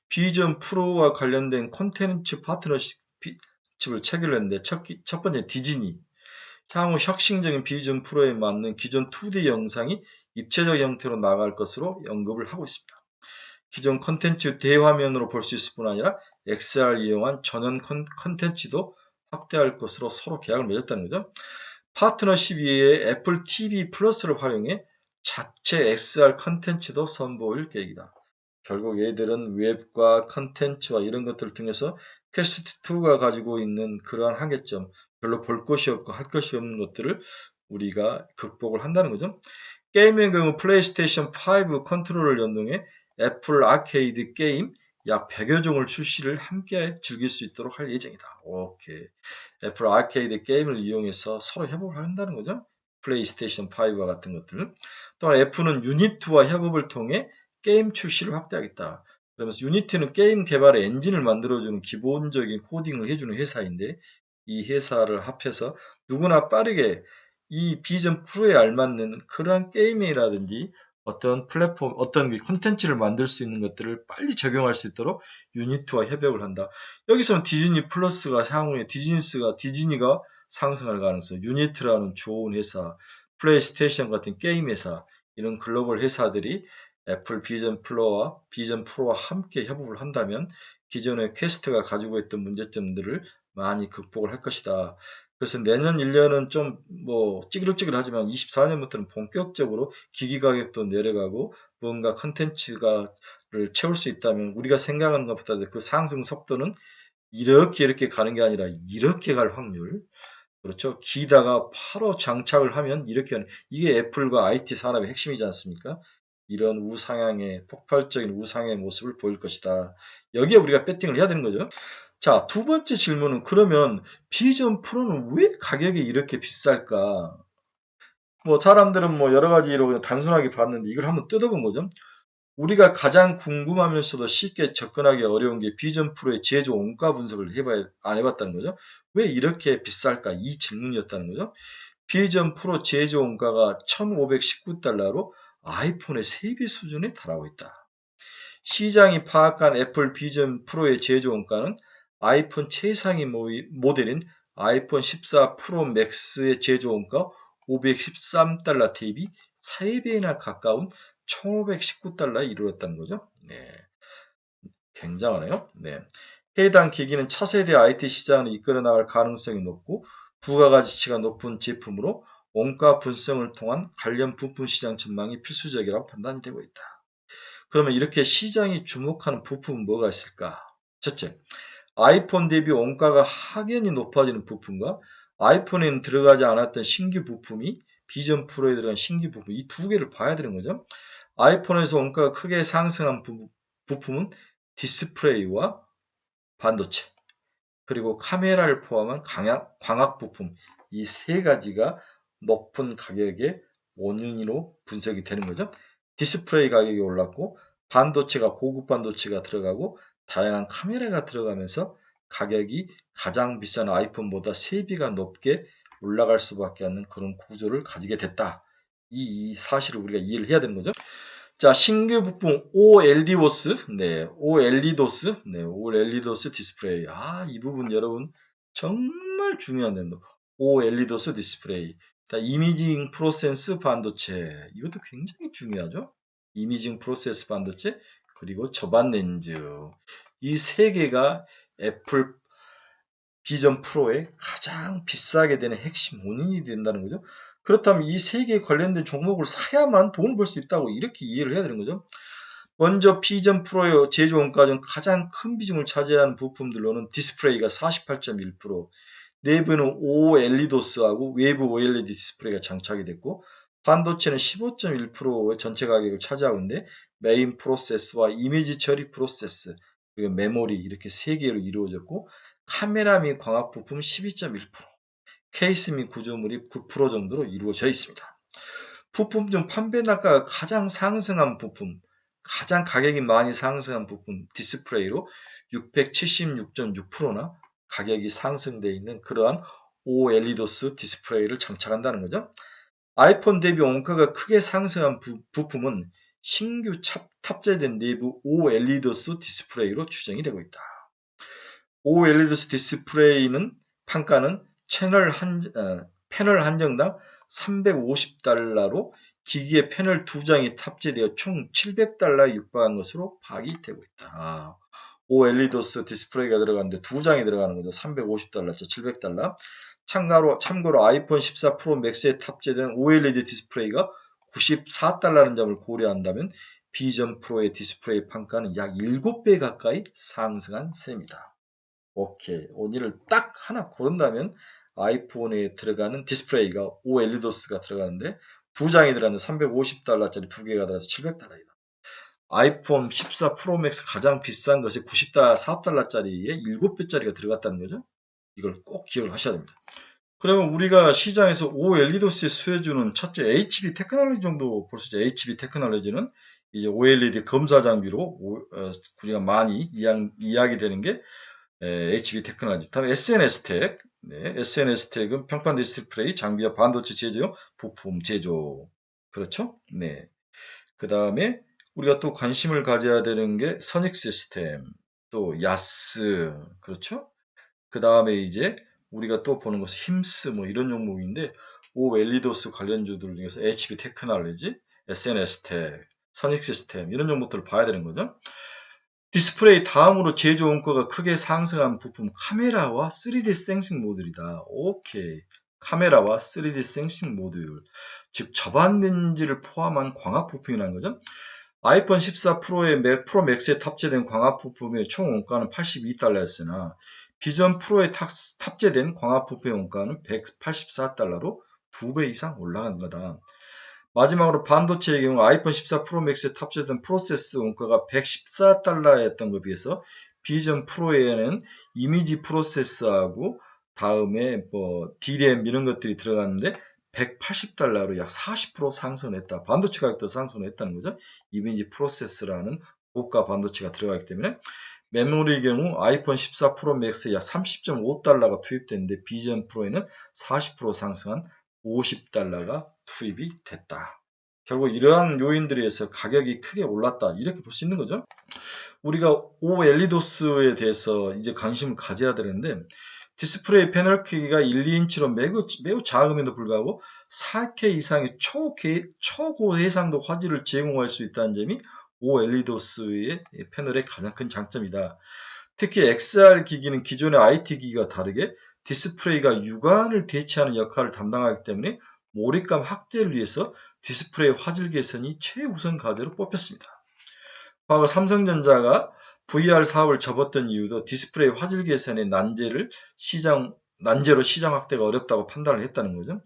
비전 프로와 관련된 콘텐츠 파트너십을 체결했는데 첫 번째 디즈니, 향후 혁신적인 비전 프로에 맞는 기존 2D 영상이 입체적 형태로 나갈 것으로 언급을 하고 있습니다. 기존 콘텐츠 대화면으로 볼 수 있을 뿐 아니라 XR 이용한 전원 콘텐츠도 확대할 것으로 서로 계약을 맺었다는 거죠. 파트너십 이외에 애플 TV 플러스를 활용해 자체 XR 콘텐츠도 선보일 계획이다. 결국 얘들은 웹과 컨텐츠와 이런 것들을 통해서 퀘스트2가 가지고 있는 그러한 한계점, 별로 볼 것이 없고 할 것이 없는 것들을 우리가 극복을 한다는 거죠. 게임의 경우 플레이스테이션 5 컨트롤을 연동해 애플 아케이드 게임 약 100여 종을 출시를 함께 즐길 수 있도록 할 예정이다. 오케이. 애플 아케이드 게임을 이용해서 서로 협업을 한다는 거죠. 플레이스테이션 5와 같은 것들. 또한 애플은 유니티와 협업을 통해 게임 출시를 확대하겠다. 그러면서 유니티는 게임 개발의 엔진을 만들어주는 기본적인 코딩을 해주는 회사인데 이 회사를 합해서 누구나 빠르게 이 비전 프로에 알맞는 그러한 게임이라든지 어떤 플랫폼, 어떤 콘텐츠를 만들 수 있는 것들을 빨리 적용할 수 있도록 유니티와 협업을 한다. 여기서는 디즈니 플러스가 향후에 디즈니가 상승할 가능성, 유니티라는 좋은 회사, 플레이스테이션 같은 게임 회사, 이런 글로벌 회사들이 애플 비전 프로와 함께 협업을 한다면 기존의 퀘스트가 가지고 있던 문제점들을 많이 극복을 할 것이다. 그래서 내년 1년은 좀 뭐 찌그럭찌그럭하지만 24년부터는 본격적으로 기기 가격도 내려가고 뭔가 컨텐츠가를 채울 수 있다면 우리가 생각하는 것보다 그 상승 속도는 이렇게 가는 게 아니라 이렇게 갈 확률. 그렇죠. 기다가 바로 장착을 하면 이렇게 하는 이게 애플과 IT 산업의 핵심이지 않습니까? 이런 우상향의 폭발적인 우상향의 모습을 보일 것이다. 여기에 우리가 배팅을 해야 되는 거죠. 자, 두 번째 질문은 그러면 비전 프로는 왜 가격이 이렇게 비쌀까? 뭐 사람들은 뭐 여러 가지로 그냥 단순하게 봤는데 이걸 한번 뜯어본 거죠. 우리가 가장 궁금하면서도 쉽게 접근하기 어려운 게 비전 프로의 제조 원가 분석을 안 해봤다는 거죠. 왜 이렇게 비쌀까? 이 질문이었다는 거죠. 비전 프로 제조 원가가 1,519달러로 아이폰의 3배 수준에 달하고 있다. 시장이 파악한 애플 비전 프로의 제조 원가는 아이폰 최상위 모델인 아이폰 14 프로 맥스의 제조 원가 513달러 대비 3배나 가까운 1,519달러에 이르렀다는 거죠. 네, 굉장하네요. 네. 해당 기기는 차세대 IT 시장을 이끌어 나갈 가능성이 높고 부가가치가 높은 제품으로 원가 분석을 통한 관련 부품 시장 전망이 필수적이라고 판단이 되고 있다. 그러면 이렇게 시장이 주목하는 부품은 뭐가 있을까? 첫째, 아이폰 대비 원가가 확연히 높아지는 부품과 아이폰에는 들어가지 않았던 신규 부품이 비전 프로에 들어간 신규 부품 이 두 개를 봐야 되는 거죠. 아이폰에서 원가가 크게 상승한 부품은 디스플레이와 반도체 그리고 카메라를 포함한 광학 부품 이 세 가지가 높은 가격의 원인으로 분석이 되는 거죠. 디스플레이 가격이 올랐고 반도체가 고급 반도체가 들어가고 다양한 카메라가 들어가면서 가격이 가장 비싼 아이폰보다 3배가 높게 올라갈 수밖에 없는 그런 구조를 가지게 됐다. 이 사실을 우리가 이해를 해야 되는 거죠. 자, 신규 부품 OLEDOS, OLEDOS 디스플레이. 이 부분 여러분 정말 중요한 내용. OLEDOS 디스플레이. 자, 이미징 프로세스 반도체. 이것도 굉장히 중요하죠. 이미징 프로세스 반도체 그리고 저반 렌즈. 이 세 개가 애플 비전 프로의 가장 비싸게 되는 핵심 원인이 된다는 거죠. 그렇다면 이 세 개에 관련된 종목을 사야만 돈을 벌 수 있다고 이렇게 이해를 해야 되는 거죠. 먼저 비전 프로의 제조 원가 중 가장 큰 비중을 차지하는 부품들로는 디스플레이가 48.1%, 내부는 OLEDOS하고 외부 OLED 디스플레이가 장착이 됐고, 반도체는 15.1%의 전체 가격을 차지하고 있는데, 메인 프로세스와 이미지 처리 프로세스, 그리고 메모리 이렇게 세 개로 이루어졌고, 카메라 및 광학 부품 12.1%, 케이스 및 구조물이 9% 정도로 이루어져 있습니다. 부품 중 판매 단가가 가장 상승한 부품, 가장 가격이 많이 상승한 부품 디스플레이로 676.6%나 가격이 상승되어 있는 그러한 OLEDOS 디스플레이를 장착한다는 거죠. 아이폰 대비 원가가 크게 상승한 부품은 신규 탑재된 내부 OLEDOS 디스플레이로 추정이 되고 있다. OLEDOS 디스플레이는 판가는 패널 한정당 350달러로 기기에 패널 2장이 탑재되어 총 700달러에 육박한 것으로 파악이 되고 있다. OLEDOS 디스플레이가 들어가는데 2장이 들어가는 거죠. 350달러죠. 700달러. 참고로 아이폰 14 프로 맥스에 탑재된 OLED 디스플레이가 94달러라는 점을 고려한다면 비전 프로의 디스플레이 판가는 약 7배 가까이 상승한 셈이다. 오케이. 오늘을 딱 하나 고른다면 아이폰에 들어가는 디스플레이가 OLEDOS가 들어가는데 2장이 들어가는데 350달러짜리 2개가 들어가서 700달러이다. 아이폰 14 프로 맥스 가장 비싼 것이 94달러짜리에 7배짜리가 들어갔다는 거죠. 이걸 꼭 기억을 하셔야 됩니다. 그러면 우리가 시장에서 OLEDOS에 수혜주는 첫째 HB 테크놀로지 정도 볼 수 있죠. HB 테크놀로지는 이제 OLED 검사 장비로 우리가 많이 이야기되는 게 HB 테크놀로지. 다음에 SNS텍. 네, SNS텍은 평판 디스플레이, 장비와 반도체 제조, 부품 제조. 그렇죠? 네. 그 다음에 우리가 또 관심을 가져야 되는 게 선익 시스템, 또 야스. 그렇죠? 그 다음에 이제 우리가 또 보는 것은 힘스 뭐 이런 종목인데 OLEDOS 관련주들 중에서 HB 테크놀로지, SNS텍, 선익 시스템 이런 종목들을 봐야 되는 거죠. 디스플레이 다음으로 제조 원가가 크게 상승한 부품 카메라와 3D 센싱 모듈이다. 오케이. 카메라와 3D 센싱 모듈. 즉 저반 렌즈를 포함한 광학 부품이라는 거죠. 아이폰 14 프로 맥스에 탑재된 광학 부품의 총 원가는 82달러였으나 비전 프로에 탑재된 광학 부품의 원가는 184달러로 2배 이상 올라간 거다. 마지막으로 반도체의 경우 아이폰 14 프로 맥스에 탑재된 프로세스 원가가 114달러였던 것에 비해서 비전 프로에는 이미지 프로세스하고 다음에 뭐 DRAM 이런 것들이 들어갔는데 180달러로 약 40% 상승했다. 반도체 가격도 상승했다는 거죠. 이미지 프로세스라는 고가 반도체가 들어가기 때문에 메모리의 경우 아이폰 14 프로 맥스에 약 30.5달러가 투입됐는데 비전 프로에는 40% 상승한 50달러가 투입이 됐다. 결국 이러한 요인들에 의해서 가격이 크게 올랐다. 이렇게 볼 수 있는 거죠. 우리가 OLEDOS에 대해서 이제 관심을 가져야 되는데 디스플레이 패널 크기가 1, 2인치로 매우 작음에도 불구하고 4K 이상의 초고해상도 화질을 제공할 수 있다는 점이 OLEDOS의 패널의 가장 큰 장점이다. 특히 XR 기기는 기존의 IT 기기와 다르게 디스플레이가 육안을 대체하는 역할을 담당하기 때문에 몰입감 확대를 위해서 디스플레이 화질 개선이 최우선 과제로 뽑혔습니다. 과거 삼성전자가 VR 사업을 접었던 이유도 디스플레이 화질 개선의 난제로 시장 확대가 어렵다고 판단을 했다는 거죠.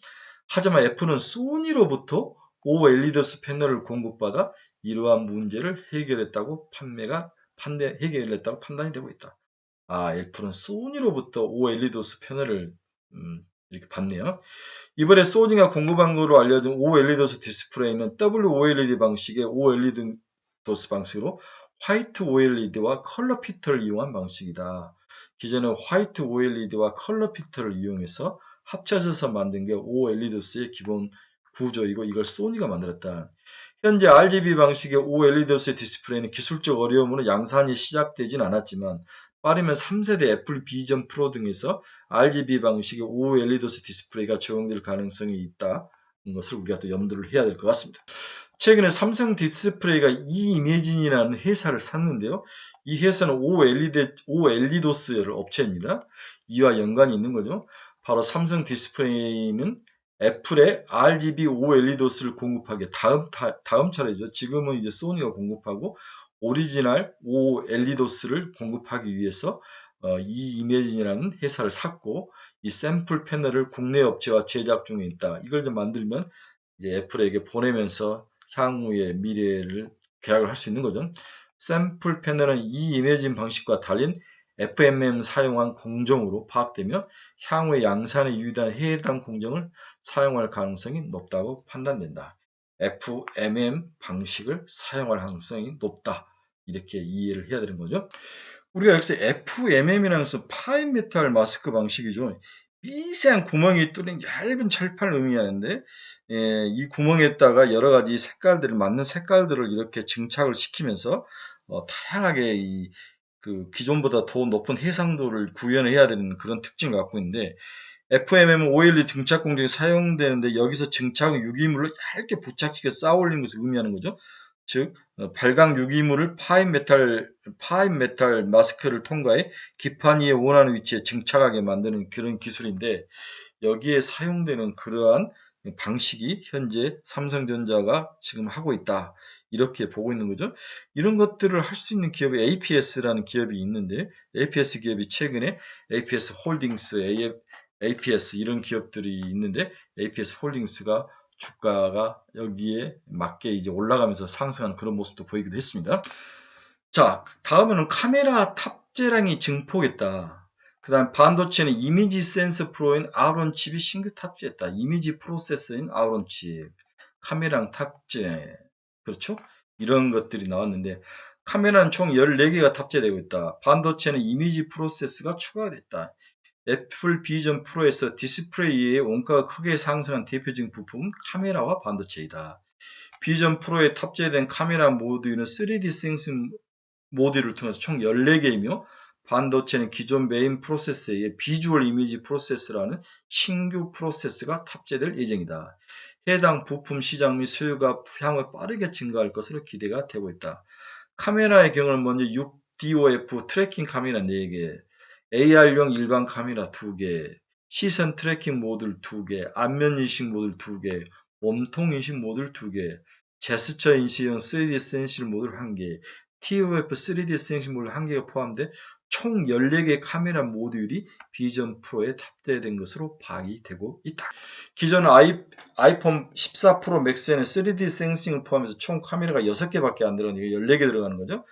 하지만 애플은 소니로부터 OLEDOS 패널을 공급받아 이러한 문제를 해결했다고 판단이 되고 있다. 애플은 소니로부터 OLEDOS 패널을 이렇게 받네요. 이번에 소니가 공급한 것으로 알려진 OLEDOS 디스플레이는 WOLED 방식의 OLEDOS 방식으로 화이트 OLED와 컬러 필터를 이용한 방식이다. 기존의 화이트 OLED와 컬러 필터를 이용해서 합쳐져서 만든 게 OLEDOS의 기본 구조이고 이걸 소니가 만들었다. 현재 RGB 방식의 OLEDOS 디스플레이는 기술적 어려움으로 양산이 시작되진 않았지만 빠르면 3세대 애플 비전 프로 등에서 RGB 방식의 OLEDOS 디스플레이가 적용될 가능성이 있다는 것을 우리가 또 염두를 해야 될 것 같습니다. 최근에 삼성 디스플레이가 이이미진이라는 회사를 샀는데요. 이 회사는 OLEDOS 업체입니다. 이와 연관이 있는 거죠. 바로 삼성 디스플레이는 애플의 RGB OLEDOS를 공급하게 다음 차례죠. 지금은 이제 소니가 공급하고 오리지널 OLEDOS를 공급하기 위해서 이 이매진이라는 회사를 샀고 이 샘플 패널을 국내 업체와 제작 중에 있다. 이걸 좀 만들면 이제 애플에게 보내면서 향후의 미래를 계약을 할 수 있는 거죠. 샘플 패널은 이 이매진 방식과 달린 FMM 사용한 공정으로 파악되며 향후의 양산에 유의한 해당 공정을 사용할 가능성이 높다고 판단된다. FMM 방식을 사용할 가능성이 높다. 이렇게 이해를 해야 되는 거죠. 우리가 여기서 FMM이라는 것은 파인 메탈 마스크 방식이죠. 미세한 구멍이 뚫린 얇은 철판을 의미하는데 이 구멍에다가 여러 가지 색깔들을 맞는 색깔들을 이렇게 증착을 시키면서 다양하게 그 기존보다 더 높은 해상도를 구현해야 되는 그런 특징을 갖고 있는데 FMM은 OLED 증착 공정에 사용되는데 여기서 증착은 유기물을 얇게 부착시켜 쌓아 올리는 것을 의미하는 거죠. 즉 발광 유기물을 파인 메탈 마스크를 통과해 기판 위에 원하는 위치에 증착하게 만드는 그런 기술인데 여기에 사용되는 그러한 방식이 현재 삼성전자가 지금 하고 있다. 이렇게 보고 있는 거죠. 이런 것들을 할 수 있는 기업이 APS라는 기업이 있는데 APS 기업이 최근에 APS 홀딩스, APS 이런 기업들이 있는데 APS 홀딩스가 주가가 여기에 맞게 이제 올라가면서 상승하는 그런 모습도 보이기도 했습니다. 자, 다음에는 카메라 탑재량이 증폭했다. 그 다음 반도체는 이미지 센서 프로인 아론 칩이 신규 탑재했다. 이미지 프로세서인 아론 칩, 카메라 탑재, 그렇죠? 이런 것들이 나왔는데 카메라는 총 14개가 탑재되고 있다. 반도체는 이미지 프로세서가 추가됐다. 애플 비전 프로에서 디스플레이의 원가가 크게 상승한 대표적인 부품은 카메라와 반도체이다. 비전 프로에 탑재된 카메라 모듈은 3D 센싱 모듈을 통해서 총 14개이며 반도체는 기존 메인 프로세서에 비주얼 이미지 프로세서라는 신규 프로세서가 탑재될 예정이다. 해당 부품 시장 및 수요가 향후 빠르게 증가할 것으로 기대가 되고 있다. 카메라의 경우는 먼저 6DOF 트래킹 카메라 4개, AR용 일반 카메라 2개, 시선 트래킹 모듈 2개, 안면 인식 모듈 2개, 몸통 인식 모듈 2개, 제스처 인식용 3D 센싱 모듈 1개, TOF 3D 센싱 모듈 1개가 포함돼 총 14개의 카메라 모듈이 비전 프로에 탑재된 것으로 파악이 되고 있다. 기존 아이폰 14 프로 맥스에는 3D 센싱을 포함해서 총 카메라가 6개밖에 안 들어가니까 14개 들어가는 거죠.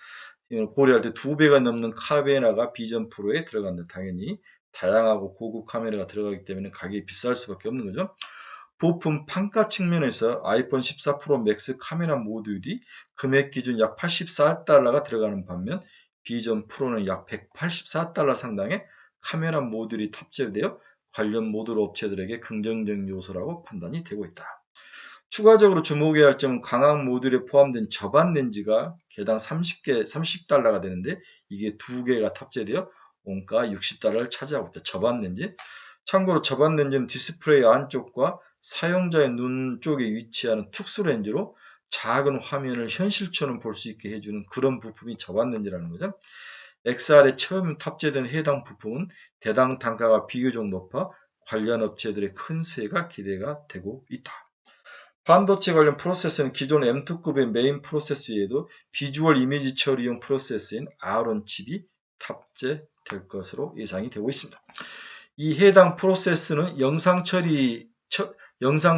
고려할 때 2배가 넘는 카메라가 비전 프로에 들어간다. 당연히 다양하고 고급 카메라가 들어가기 때문에 가격이 비쌀 수밖에 없는 거죠. 부품 판가 측면에서 아이폰 14 프로 맥스 카메라 모듈이 금액 기준 약 84달러가 들어가는 반면 비전 프로는 약 184달러 상당의 카메라 모듈이 탑재되어 관련 모듈 업체들에게 긍정적 요소라고 판단이 되고 있다. 추가적으로 주목해야 할 점은 광학 모듈에 포함된 저반 렌즈가 개당 30달러가 되는데 이게 2개가 탑재되어 원가 60달러를 차지하고 있다. 저반 렌즈. 참고로 저반 렌즈는 디스플레이 안쪽과 사용자의 눈 쪽에 위치하는 특수 렌즈로 작은 화면을 현실처럼 볼 수 있게 해주는 그런 부품이 저반 렌즈라는 거죠. XR에 처음 탑재된 해당 부품은 대당 단가가 비교적 높아 관련 업체들의 큰 수혜가 기대가 되고 있다. 반도체 관련 프로세서는 기존 M2급의 메인 프로세서 외에도 비주얼 이미지 처리용 프로세서인 아론 칩이 탑재될 것으로 예상이 되고 있습니다. 이 해당 프로세서는 영상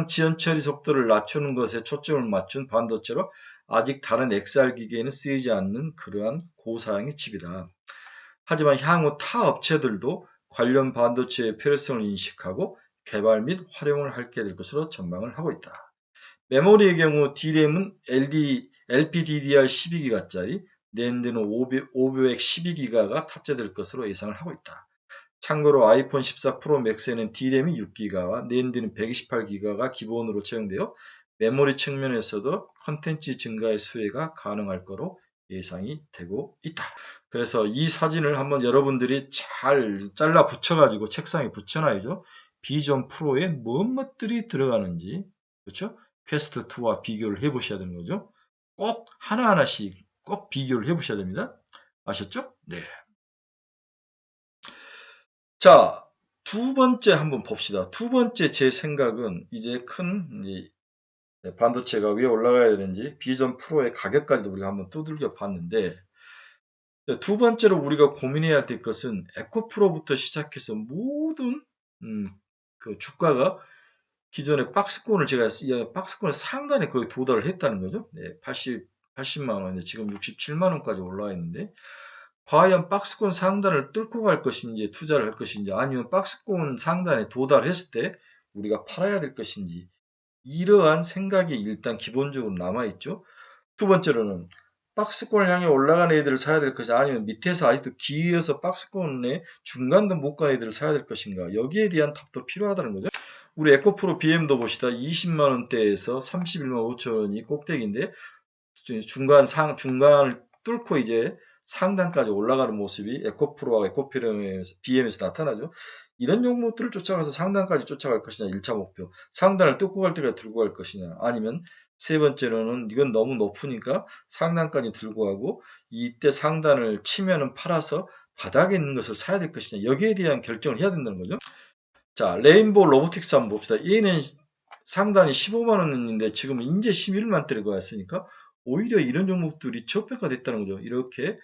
지연 처리 속도를 낮추는 것에 초점을 맞춘 반도체로 아직 다른 XR 기기에는 쓰이지 않는 그러한 고사양의 칩이다. 하지만 향후 타 업체들도 관련 반도체의 필요성을 인식하고 개발 및 활용을 하게 될 것으로 전망을 하고 있다. 메모리의 경우 D램은 LPDDR 12기가짜리, 낸드는 512기가가 탑재될 것으로 예상을 하고 있다. 참고로 아이폰 14 프로 맥스에는 D램이 6기가와 낸드는 128기가가 기본으로 채용되어 메모리 측면에서도 컨텐츠 증가의 수혜가 가능할 거로 예상이 되고 있다. 그래서 이 사진을 한번 여러분들이 잘 잘라 붙여가지고 책상에 붙여놔야죠. 비전 프로에 무엇 것들이 들어가는지, 그렇죠? 퀘스트 2와 비교를 해보셔야 되는 거죠. 꼭 하나하나씩 꼭 비교를 해보셔야 됩니다. 아셨죠? 네. 자, 두 번째 한번 봅시다. 두 번째 제 생각은 이제 반도체가 왜 올라가야 되는지 비전 프로의 가격까지도 우리가 한번 두들겨 봤는데, 두 번째로 우리가 고민해야 될 것은 에코프로부터 시작해서 모든 음, 그 주가가 기존의 박스권을 제가 박스권의 상단에 거의 도달을 했다는 거죠. 네, 80만 원, 지금 67만 원까지 올라와 있는데, 과연 박스권 상단을 뚫고 갈 것인지 투자를 할 것인지, 아니면 박스권 상단에 도달했을 때 우리가 팔아야 될 것인지, 이러한 생각이 일단 기본적으로 남아있죠. 두 번째로는 박스권을 향해 올라가는 애들을 사야 될 것인가, 아니면 밑에서 아직도 기어서 박스권의 중간도 못 간 애들을 사야 될 것인가, 여기에 대한 답도 필요하다는 거죠. 우리 에코프로 BM도 봅시다. 20만 원대에서 31만 5천 원이 꼭대기인데, 중간을 뚫고 이제 상단까지 올라가는 모습이 에코프로와 BM에서 나타나죠. 이런 종목들을 쫓아가서 상단까지 쫓아갈 것이냐, 1차 목표. 상단을 뚫고 갈 때까지 들고 갈 것이냐, 아니면 세 번째로는 이건 너무 높으니까 상단까지 들고 가고, 이때 상단을 치면은 팔아서 바닥에 있는 것을 사야 될 것이냐, 여기에 대한 결정을 해야 된다는 거죠. 자, 레인보우 로보틱스 한번 봅시다. 얘는 상단이 15만 원인데 지금 이제 11만 대를 왔으니까 오히려 이런 종목들이 저평가 됐다는 거죠. 이렇게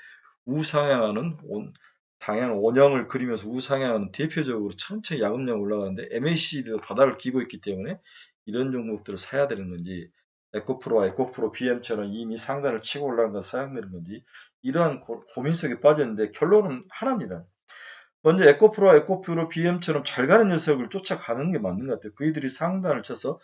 우상향하는 당연 원형을 그리면서 우상향하는, 대표적으로 천천히 야금야금 올라가는데 MACD도 바닥을 기고 있기 때문에 이런 종목들을 사야 되는 건지, 에코프로와 에코프로 BM처럼 이미 상단을 치고 올라간 걸 사야 되는 건지, 이러한 고민 속에 빠졌는데 결론은 하나입니다. 먼저 에코프로와 에코프로 BM처럼 잘 가는 녀석을 쫓아가는 게 맞는 것 같아요. 그이들이 상단을 쳐서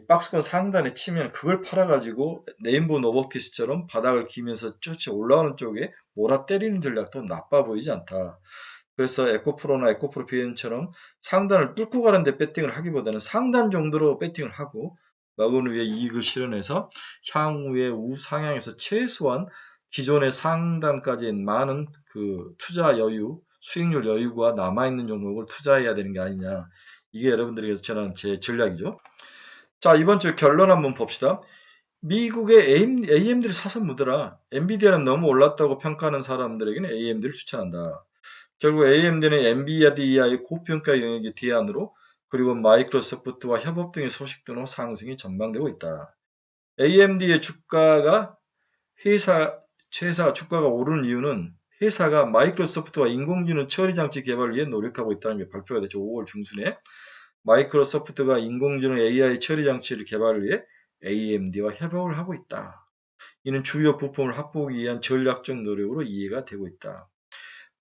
박스권 상단에 치면 그걸 팔아가지고 레인보우 노버피스처럼 바닥을 기면서 쫓아 올라오는 쪽에 몰아 때리는 전략도 나빠 보이지 않다. 그래서 에코프로나 에코프로 BM처럼 상단을 뚫고 가는데 배팅을 하기보다는 상단 정도로 배팅을 하고 막은 위에 이익을 실현해서 향후에 우상향에서 최소한 기존의 상단까지 많은 그 투자 여유, 수익률 여유가 남아있는 종목을 투자해야 되는 게 아니냐. 이게 여러분들에게서 전하는 제 전략이죠. 자, 이번 주 결론 한번 봅시다. 미국의 AMD를 사서 묻어라. 엔비디아는 너무 올랐다고 평가하는 사람들에게는 AMD를 추천한다. 결국 AMD는 엔비디아의 고평가 영역의 뒤안으로, 그리고 마이크로소프트와 협업 등의 소식 등으로 상승이 전망되고 있다. AMD의 주가가 회사 주가가 오르는 이유는 회사가 마이크로소프트와 인공지능 처리 장치 개발을 위해 노력하고 있다는 게 발표가 됐죠. 5월 중순에 마이크로소프트가 인공지능 AI 처리 장치를 개발을 위해 AMD와 협업을 하고 있다. 이는 주요 부품을 확보하기 위한 전략적 노력으로 이해가 되고 있다.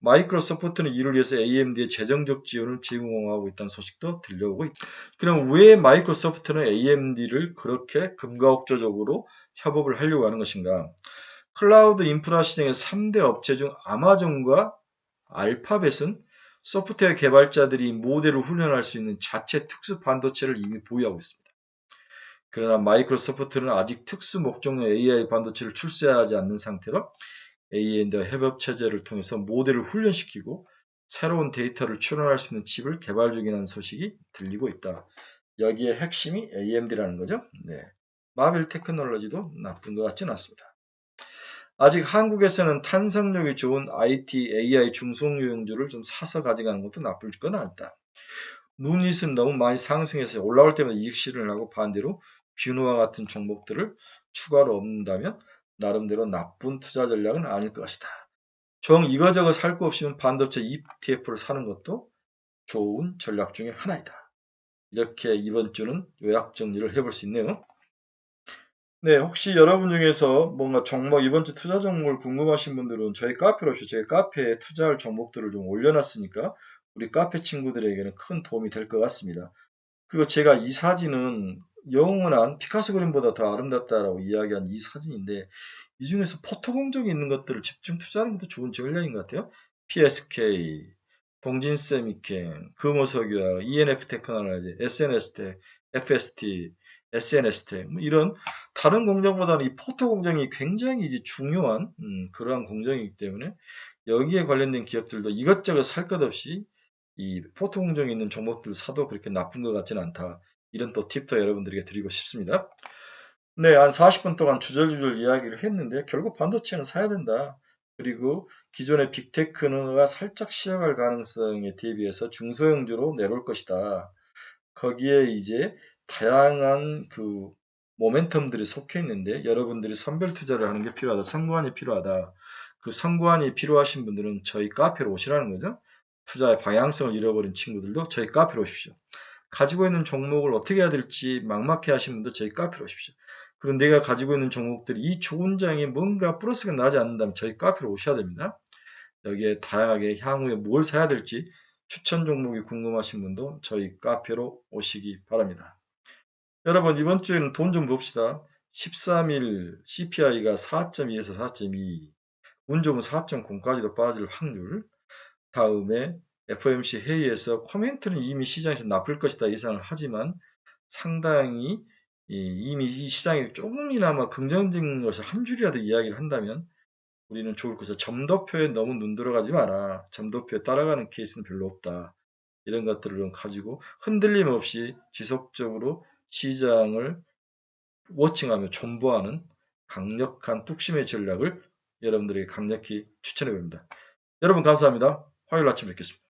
마이크로소프트는 이를 위해서 AMD의 재정적 지원을 제공하고 있다는 소식도 들려오고 있다. 그럼 왜 마이크로소프트는 AMD를 그렇게 금가옥조적으로 협업을 하려고 하는 것인가? 클라우드 인프라 시장의 3대 업체 중 아마존과 알파벳은 소프트웨어 개발자들이 모델을 훈련할 수 있는 자체 특수 반도체를 이미 보유하고 있습니다. 그러나 마이크로소프트는 아직 특수 목적용 AI 반도체를 출시하지 않는 상태로 AMD와 협업 체제를 통해서 모델을 훈련시키고 새로운 데이터를 추론할 수 있는 칩을 개발 중이라는 소식이 들리고 있다. 여기에 핵심이 AMD라는 거죠. 네. 마벨 테크놀로지도 나쁜 것 같지는 않습니다. 아직 한국에서는 탄성력이 좋은 IT, AI 중소형주를 좀 사서 가져가는 것도 나쁠 건 아니다. 누닛은 너무 많이 상승해서 올라올 때마다 이익 실현을 하고, 반대로 뷰노와 같은 종목들을 추가로 얻는다면 나름대로 나쁜 투자 전략은 아닐 것이다. 정 이거저거 살 거 없이는 반도체 ETF를 사는 것도 좋은 전략 중에 하나이다. 이렇게 이번 주는 요약 정리를 해볼 수 있네요. 네, 혹시 여러분 중에서 뭔가 종목, 이번 주 투자 종목을 궁금하신 분들은 저희 카페로 오시죠. 저희 카페에 투자할 종목들을 좀 올려놨으니까 우리 카페 친구들에게는 큰 도움이 될 것 같습니다. 그리고 제가 이 사진은 영원한 피카소 그림보다 더 아름답다라고 이야기한 이 사진인데, 이 중에서 포토 공정이 있는 것들을 집중 투자하는 것도 좋은 전략인 것 같아요. PSK, 동진세미캠, 금호석유화, ENF 테크놀로지, SNS텍, FST, SNS텍, 뭐 이런 다른 공정보다는 이 포토 공정이 굉장히 이제 중요한 그러한 공정이기 때문에 여기에 관련된 기업들도 이것저것 살 것 없이 이 포토 공정이 있는 종목들 사도 그렇게 나쁜 것 같지는 않다. 이런 또 팁도 여러분들에게 드리고 싶습니다. 네, 한 40분 동안 주절주절 이야기를 했는데 결국 반도체는 사야 된다. 그리고 기존의 빅테크가 살짝 쉬어갈 가능성에 대비해서 중소형주로 내려올 것이다. 거기에 이제 다양한 모멘텀들이 속해 있는데 여러분들이 선별 투자를 하는 게 필요하다. 선구안이 필요하다. 그 선구안이 필요하신 분들은 저희 카페로 오시라는 거죠. 투자의 방향성을 잃어버린 친구들도 저희 카페로 오십시오. 가지고 있는 종목을 어떻게 해야 될지 막막해 하시는 분들 저희 카페로 오십시오. 그리고 내가 가지고 있는 종목들이 이 좋은 장에 뭔가 플러스가 나지 않는다면 저희 카페로 오셔야 됩니다. 여기에 다양하게 향후에 뭘 사야 될지 추천 종목이 궁금하신 분도 저희 카페로 오시기 바랍니다. 여러분 이번 주에는 돈 좀 봅시다. 13일 CPI가 4.2에서 4.2, 운 좋으면 4.0까지도 빠질 확률, 다음에 FOMC 회의에서 코멘트는 이미 시장에서 나쁠 것이다 예상을 하지만 상당히 이미 이 시장이 조금이나마 긍정적인 것을 한 줄이라도 이야기를 한다면 우리는 좋을 것이다. 점도표에 너무 눈 들어가지 마라. 점도표에 따라가는 케이스는 별로 없다. 이런 것들을 좀 가지고 흔들림 없이 지속적으로 시장을 워칭하며 존버하는 강력한 뚝심의 전략을 여러분들에게 강력히 추천해 봅니다. 여러분 감사합니다. 화요일 아침 뵙겠습니다.